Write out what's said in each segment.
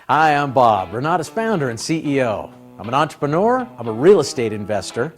Hi, I'm Bob, Renatus founder and CEO. I'm an entrepreneur, I'm a real estate investor,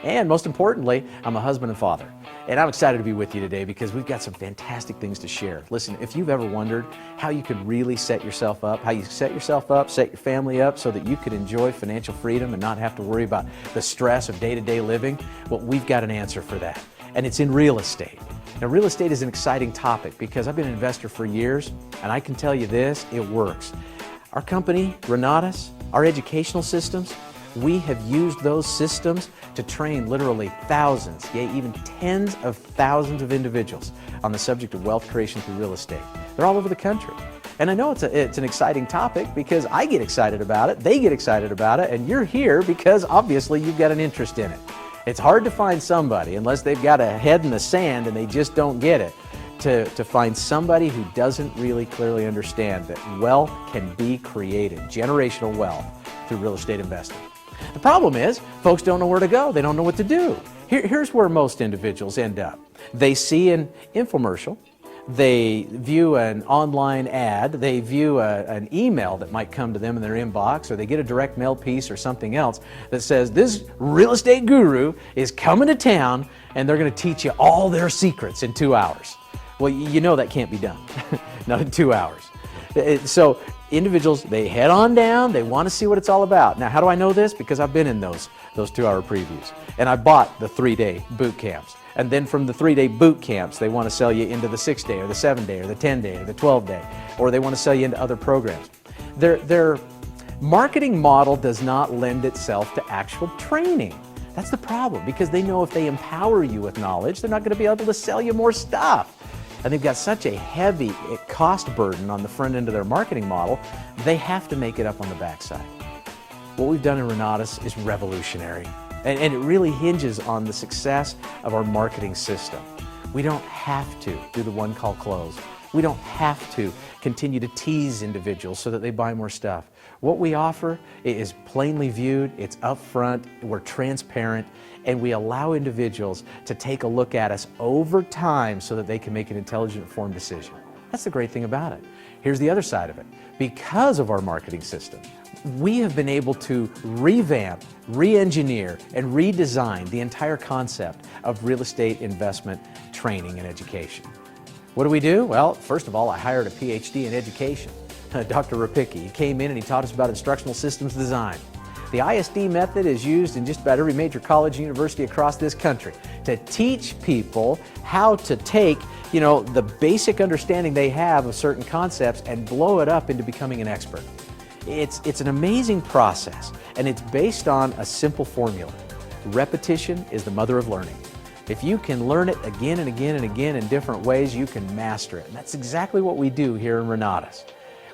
and most importantly, I'm a husband and father. And I'm excited to be with you today because we've got some fantastic things to share. Listen, if you've ever wondered how you could really set yourself up, how you set yourself up, set your family up so that you could enjoy financial freedom and not have to worry about the stress of day-to-day living, well, we've got an answer for that. And it's in real estate. Now, real estate is an exciting topic because I've been an investor for years, and I can tell you this, it works. Our company, Renatus, our educational systems, we have used those systems to train literally thousands, yeah, even tens of thousands of individuals on the subject of wealth creation through real estate. They're all over the country. And I know it's an exciting topic because I get excited about it, they get excited about it, and you're here because obviously you've got an interest in it. It's hard to find somebody, unless they've got a head in the sand and they just don't get it, to find somebody who doesn't really clearly understand that wealth can be created, generational wealth, through real estate investing. The problem is, folks don't know where to go. They don't know what to do. Here's where most individuals end up. They see an infomercial, they view an online ad, they view an email that might come to them in their inbox, or they get a direct mail piece or something else that says, this real estate guru is coming to town and they're going to teach you all their secrets in 2 hours. Well, you know that can't be done, not in 2 hours. So individuals, they head on down, they want to see what it's all about. Now, how do I know this? Because I've been in those 2-hour previews. And I bought the 3-day boot camps. And then from the 3-day boot camps, they want to sell you into the 6-day or the 7-day or the 10-day or the 12-day, or they want to sell you into other programs. Their marketing model does not lend itself to actual training. That's the problem, because they know if they empower you with knowledge, they're not going to be able to sell you more stuff. And they've got such a heavy cost burden on the front end of their marketing model, they have to make it up on the backside. What we've done in Renatus is revolutionary, and it really hinges on the success of our marketing system. We don't have to do the one-call close. We don't have to continue to tease individuals so that they buy more stuff. What we offer is plainly viewed, it's upfront, we're transparent, and we allow individuals to take a look at us over time so that they can make an intelligent, informed decision. That's the great thing about it. Here's the other side of it. Because of our marketing system, we have been able to revamp, re-engineer, and redesign the entire concept of real estate investment training and education. What do we do? Well, first of all, I hired a PhD in education, Dr. Rapicki. He came in and he taught us about instructional systems design. The ISD method is used in just about every major college and university across this country to teach people how to take, the basic understanding they have of certain concepts and blow it up into becoming an expert. It's an amazing process, and it's based on a simple formula. Repetition is the mother of learning. If you can learn it again and again and again in different ways, you can master it. And that's exactly what we do here in Renatus.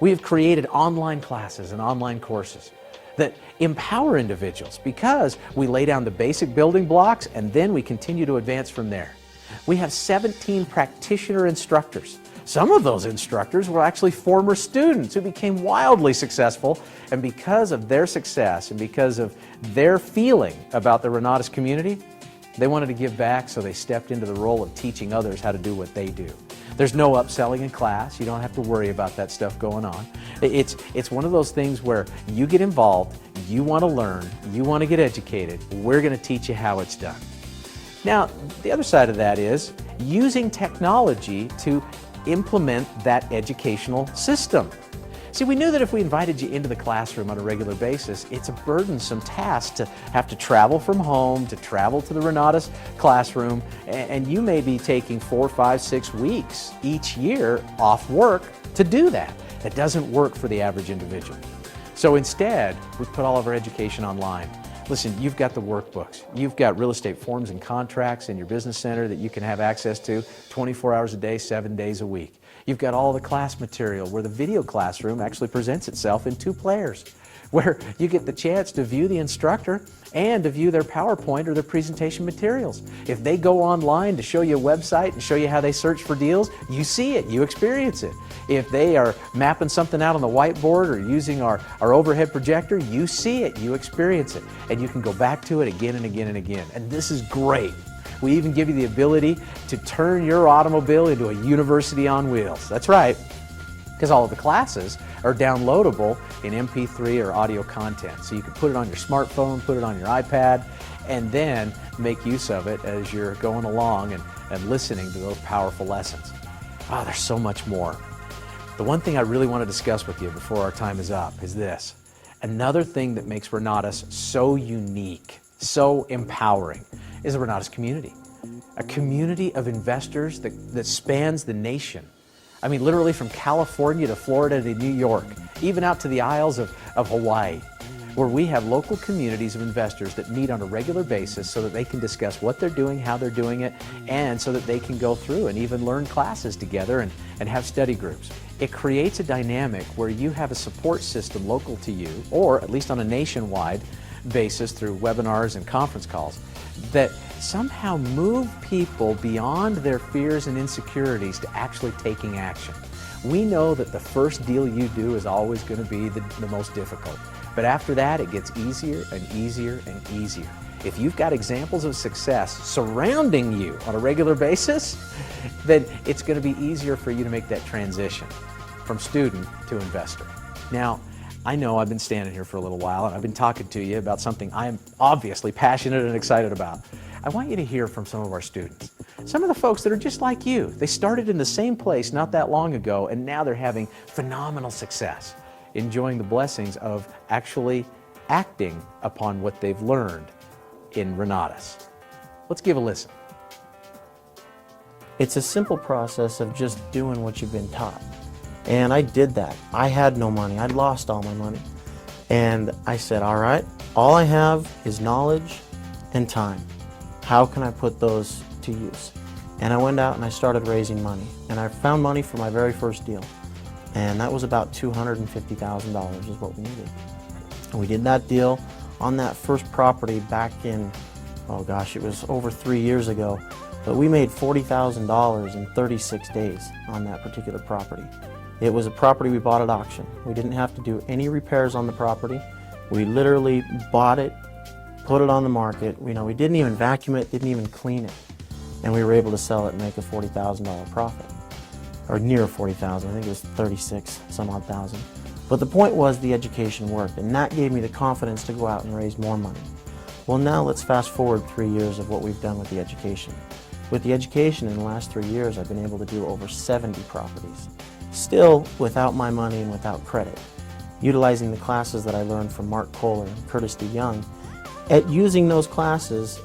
We have created online classes and online courses that empower individuals because we lay down the basic building blocks and then we continue to advance from there. We have 17 practitioner instructors. Some of those instructors were actually former students who became wildly successful, and because of their success and because of their feeling about the Renatus community, they wanted to give back, so they stepped into the role of teaching others how to do what they do. There's no upselling in class. You don't have to worry about that stuff going on. It's one of those things where you get involved, you want to learn, you want to get educated, we're going to teach you how it's done. Now, the other side of that is using technology to implement that educational system. See, we knew that if we invited you into the classroom on a regular basis, it's a burdensome task to have to travel from home, to travel to the Renatus classroom, and you may be taking 4, 5, 6 weeks each year off work to do that. That doesn't work for the average individual. So instead, we put all of our education online. Listen, you've got the workbooks. You've got real estate forms and contracts in your business center that you can have access to 24 hours a day, 7 days a week. You've got all the class material where the video classroom actually presents itself in 2 players, where you get the chance to view the instructor and to view their PowerPoint or their presentation materials. If they go online to show you a website and show you how they search for deals, you see it, you experience it. If they are mapping something out on the whiteboard or using our overhead projector, you see it, you experience it, and you can go back to it again and again and again. And this is great. We even give you the ability to turn your automobile into a university on wheels. That's right. because all of the classes are downloadable in MP3 or audio content. So you can put it on your smartphone, put it on your iPad, and then make use of it as you're going along and listening to those powerful lessons. Oh, there's so much more. The one thing I really want to discuss with you before our time is up is this. Another thing that makes Renatus so unique, so empowering, is the Renatus community. A community of investors that spans the nation. I mean, literally from California to Florida to New York, even out to the Isles of Hawaii, where we have local communities of investors that meet on a regular basis so that they can discuss what they're doing, how they're doing it, and so that they can go through and even learn classes together and have study groups. It creates a dynamic where you have a support system local to you, or at least on a nationwide basis through webinars and conference calls, that somehow move people beyond their fears and insecurities to actually taking action. We know that the first deal you do is always going to be the most difficult, but after that it gets easier and easier and easier. If you've got examples of success surrounding you on a regular basis, then it's going to be easier for you to make that transition from student to investor. Now, I know I've been standing here for a little while and I've been talking to you about something I'm obviously passionate and excited about. I want you to hear from some of our students. Some of the folks that are just like you. They started in the same place not that long ago, and now they're having phenomenal success, enjoying the blessings of actually acting upon what they've learned in Renatus. Let's give a listen. It's a simple process of just doing what you've been taught. And I did that. I had no money. I'd lost all my money. And I said, all right, all I have is knowledge and time. How can I put those to use? And I went out and I started raising money. And I found money for my very first deal. And that was about $250,000 is what we needed. And we did that deal on that first property back in, oh gosh, it was over 3 years ago. But we made $40,000 in 36 days on that particular property. It was a property we bought at auction. We didn't have to do any repairs on the property. We literally bought it, put it on the market. We didn't even vacuum it, didn't even clean it. And we were able to sell it and make a $40,000 profit. Or near 40,000, I think it was 36 some odd thousand. But the point was the education worked, and that gave me the confidence to go out and raise more money. Well, now let's fast forward 3 years of what we've done with the education. With the education in the last 3 years, I've been able to do over 70 properties. Still without my money and without credit. Utilizing the classes that I learned from Mark Kohler and Curtis DeYoung, at using those classes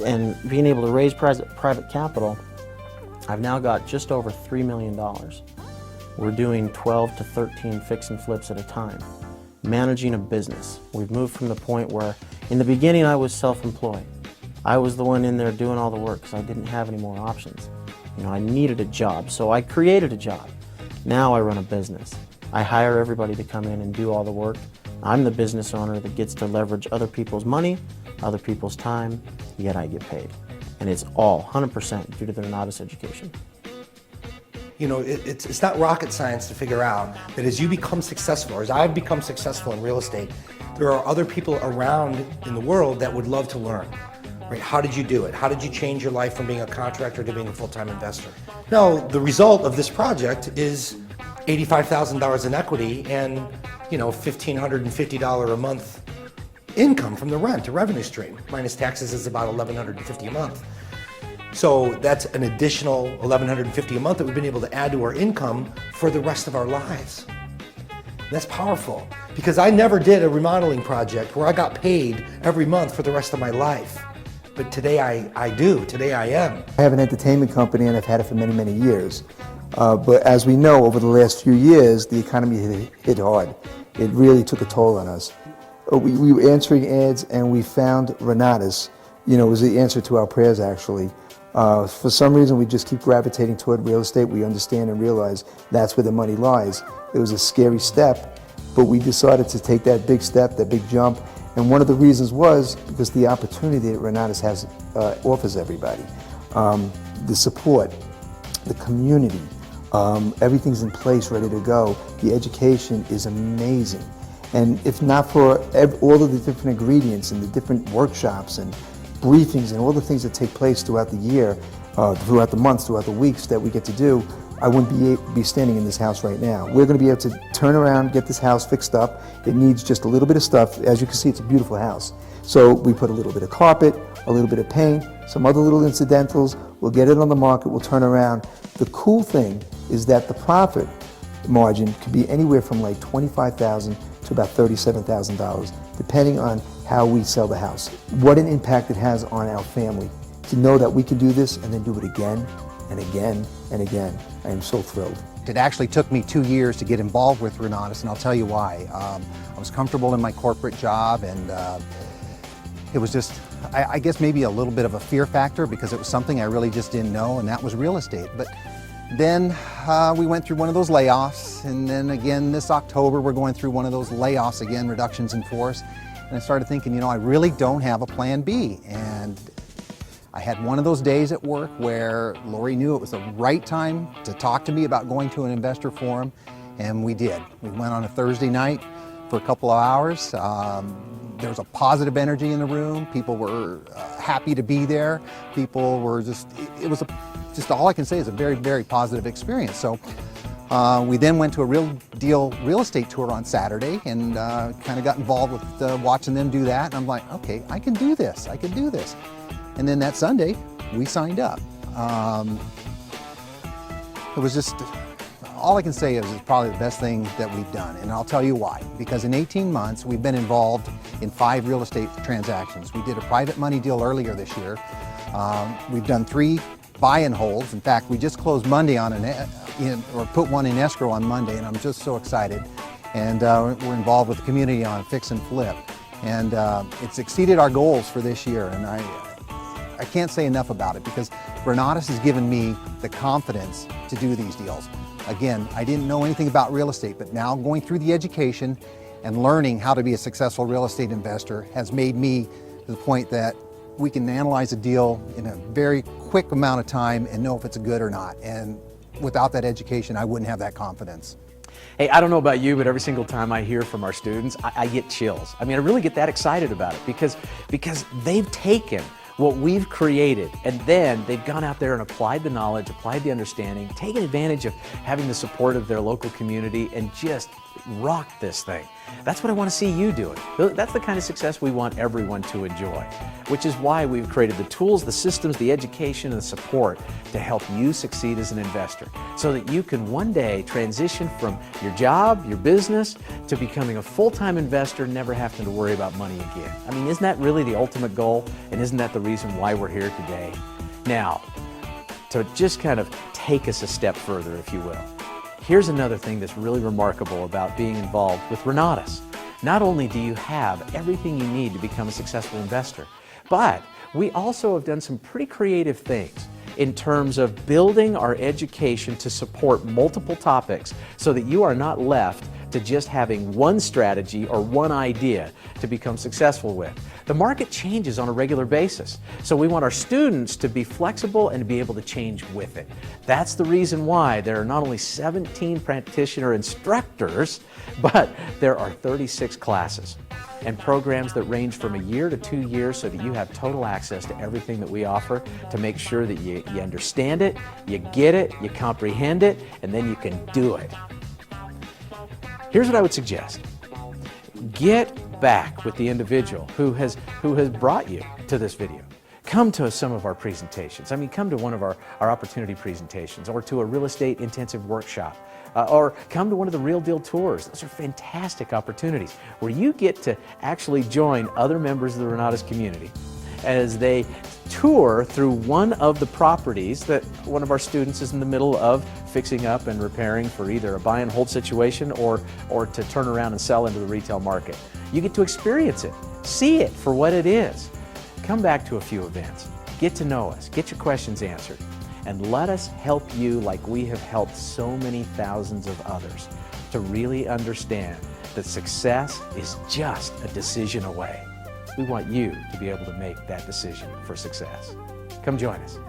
and being able to raise private capital, I've now got just over $3 million. We're doing 12 to 13 fix and flips at a time. Managing a business. We've moved from the point where in the beginning I was self-employed. I was the one in there doing all the work because I didn't have any more options. I needed a job, so I created a job. Now I run a business. I hire everybody to come in and do all the work. I'm the business owner that gets to leverage other people's money, other people's time, yet I get paid. And it's all 100% due to the Renatus education. It's not rocket science to figure out that as you become successful, or as I've become successful in real estate, there are other people around in the world that would love to learn. Right? How did you do it? How did you change your life from being a contractor to being a full-time investor? Now, the result of this project is $85,000 in equity and, $1,550 a month income from the rent, a revenue stream. Minus taxes is about $1,150 a month. So that's an additional $1,150 a month that we've been able to add to our income for the rest of our lives. That's powerful, because I never did a remodeling project where I got paid every month for the rest of my life. But today I do. Today I am. I have an entertainment company and I've had it for many, many years. But as we know, over the last few years, the economy hit hard. It really took a toll on us. We were answering ads and we found Renatus. It was the answer to our prayers, actually. For some reason, we just keep gravitating toward real estate. We understand and realize that's where the money lies. It was a scary step, but we decided to take that big step, that big jump. And one of the reasons was because the opportunity that Renatus has offers everybody. The support, the community, everything's in place, ready to go. The education is amazing. And if not for all of the different ingredients and the different workshops and briefings and all the things that take place throughout the year, throughout the months, throughout the weeks that we get to do, I wouldn't be standing in this house right now. We're going to be able to turn around, get this house fixed up. It needs just a little bit of stuff. As you can see, it's a beautiful house. So we put a little bit of carpet, a little bit of paint, some other little incidentals. We'll get it on the market, we'll turn around. The cool thing is that the profit margin could be anywhere from like $25,000 to about $37,000, depending on how we sell the house. What an impact it has on our family to know that we can do this and then do it again and again and again. I am so thrilled. It actually took me 2 years to get involved with Renatus, and I'll tell you why. I was comfortable in my corporate job, and it was just, I guess maybe a little bit of a fear factor because it was something I really just didn't know, and that was real estate. But then we went through one of those layoffs, and then again this October we're going through one of those layoffs again, reductions in force. And I started thinking, you know, I really don't have a plan B. And I had one of those days at work where Lori knew it was the right time to talk to me about going to an investor forum, and we did. We went on a Thursday night for a couple of hours. There was a positive energy in the room. People were happy to be there. People were just, it was just all I can say is a very, very positive experience. So we then went to a real estate tour on Saturday and kind of got involved with watching them do that. And I'm like, okay, I can do this, I can do this. And then that Sunday, we signed up. It was just, all I can say is it's probably the best thing that we've done, and I'll tell you why. Because in 18 months, we've been involved in 5 real estate transactions. We did a private money deal earlier this year. We've done 3 buy and holds. In fact, we just closed Monday on or put one in escrow on Monday, and I'm just so excited. And we're involved with the community on fix and flip. And it's exceeded our goals for this year, and I can't say enough about it because Renatus has given me the confidence to do these deals. Again, I didn't know anything about real estate, but now going through the education and learning how to be a successful real estate investor has made me to the point that we can analyze a deal in a very quick amount of time and know if it's a good or not. And without that education, I wouldn't have that confidence. Hey, I don't know about you, but every single time I hear from our students, I get chills. I mean, I really get that excited about it because they've taken what we've created, and then they've gone out there and applied the knowledge, applied the understanding, taken advantage of having the support of their local community, and just rocked this thing. That's what I want to see you doing. That's the kind of success we want everyone to enjoy, which is why we've created the tools, the systems, the education, and the support to help you succeed as an investor so that you can one day transition from your job, your business, to becoming a full-time investor, never having to worry about money again. I mean, isn't that really the ultimate goal? And isn't that the reason why we're here today? Now, to just kind of take us a step further, if you will, here's another thing that's really remarkable about being involved with Renatus. Not only do you have everything you need to become a successful investor, but we also have done some pretty creative things in terms of building our education to support multiple topics so that you are not left to just having one strategy or one idea to become successful with. The market changes on a regular basis, so we want our students to be flexible and to be able to change with it. That's the reason why there are not only 17 practitioner instructors, but there are 36 classes and programs that range from a year to 2 years so that you have total access to everything that we offer to make sure that you understand it, you get it, you comprehend it, and then you can do it. Here's what I would suggest. Get back with the individual who has brought you to this video. Come to some of our presentations. I mean, come to one of our opportunity presentations or to a real estate intensive workshop. Or come to one of the Real Deal tours. Those are fantastic opportunities where you get to actually join other members of the Renatus community as they tour through one of the properties that one of our students is in the middle of fixing up and repairing for either a buy and hold situation or to turn around and sell into the retail market. You get to experience it, see it for what it is. Come back to a few events, get to know us, get your questions answered, and let us help you like we have helped so many thousands of others to really understand that success is just a decision away. We want you to be able to make that decision for success. Come join us.